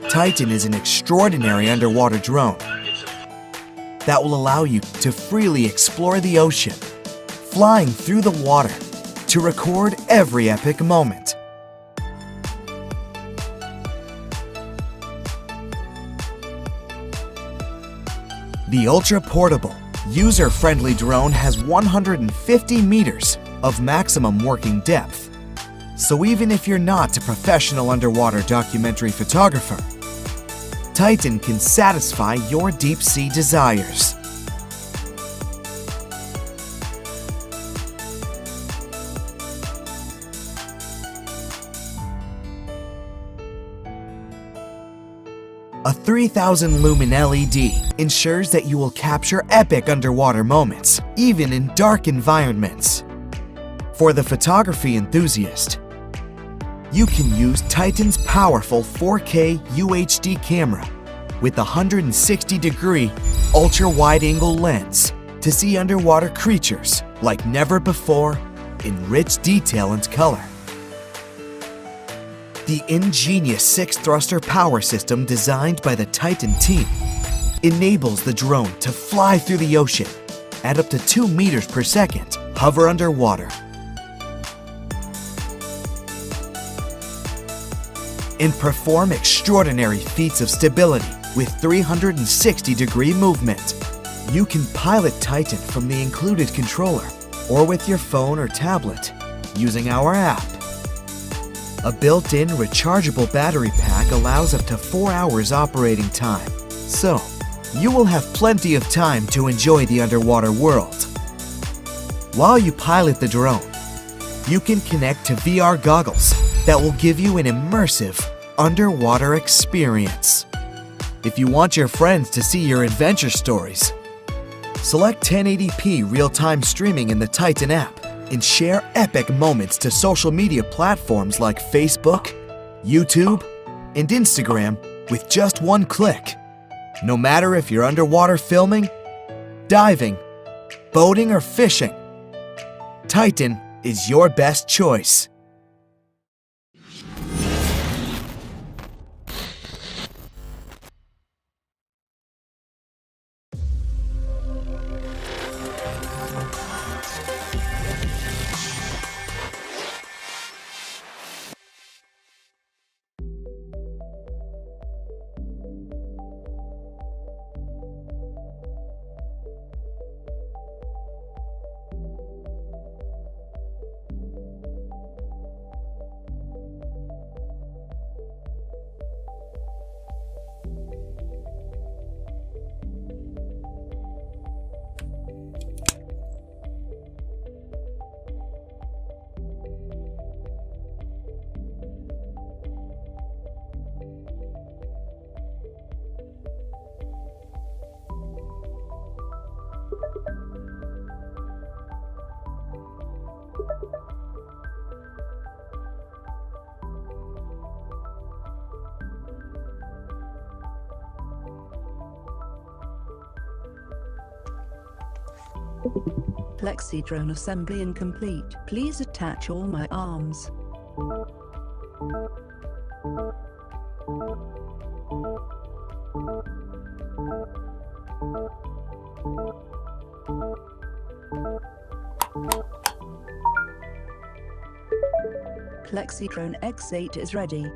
Titan is an extraordinary underwater drone that will allow you to freely explore the ocean, flying through the water to record every epic moment. The ultra-portable, user-friendly drone has 150 meters of maximum working depth. So even if you're not a professional underwater documentary photographer, Titan can satisfy your deep-sea desires. A 3000 lumen LED ensures that you will capture epic underwater moments, even in dark environments. For the photography enthusiast, you can use Titan's powerful 4K UHD camera with a 160-degree ultra-wide-angle lens to see underwater creatures like never before in rich detail and color. The ingenious 6-thruster power system designed by the Titan team enables the drone to fly through the ocean at up to 2 meters per second, hover underwater, and perform extraordinary feats of stability with 360-degree movement. You can pilot Titan from the included controller or with your phone or tablet using our app. A built-in rechargeable battery pack allows up to 4 hours operating time, so you will have plenty of time to enjoy the underwater world. While you pilot the drone, you can connect to VR goggles that will give you an immersive underwater experience. If you want your friends to see your adventure stories, select 1080p real-time streaming in the Titan app and share epic moments to social media platforms like Facebook, YouTube, and Instagram with just one click. No matter if you're underwater filming, diving, boating, or fishing, Titan is your best choice. PlexiDrone assembly incomplete. Please attach all my arms. PlexiDrone X8 is ready.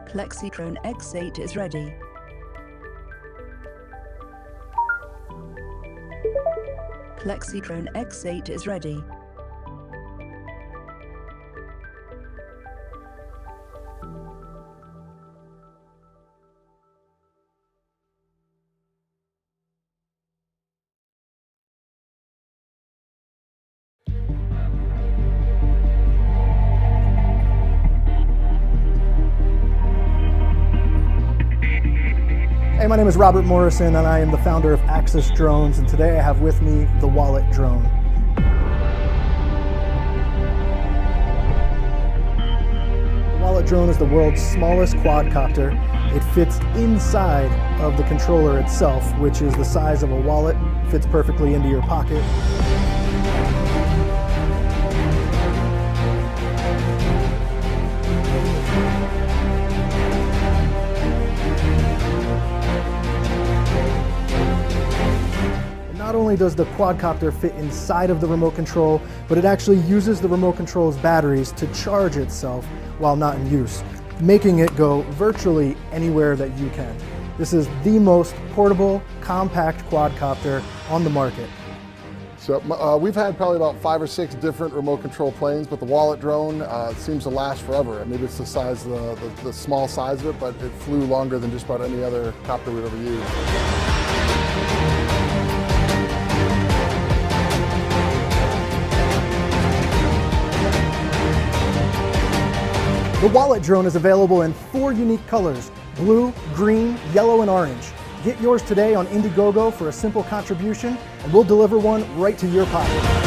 PlexiDrone X8 is ready. PlexiDrone X8 is ready. Hey, my name is Robert Morrison and I am the founder of Axis Drones, and today I have with me the Wallet Drone. The Wallet Drone is the world's smallest quadcopter. It fits inside of the controller itself, which is the size of a wallet, fits perfectly into your pocket. Not only does the quadcopter fit inside of the remote control, but it actually uses the remote control's batteries to charge itself while not in use, making it go virtually anywhere that you can. This is the most portable, compact quadcopter on the market. So we've had probably about 5 or 6 different remote control planes, but the Wallet Drone seems to last forever. Maybe it's the size, the small size of it, but it flew longer than just about any other copter we've ever used. The Wallet Drone is available in 4 unique colors: blue, green, yellow, and orange. Get yours today on Indiegogo for a simple contribution, and we'll deliver one right to your pocket.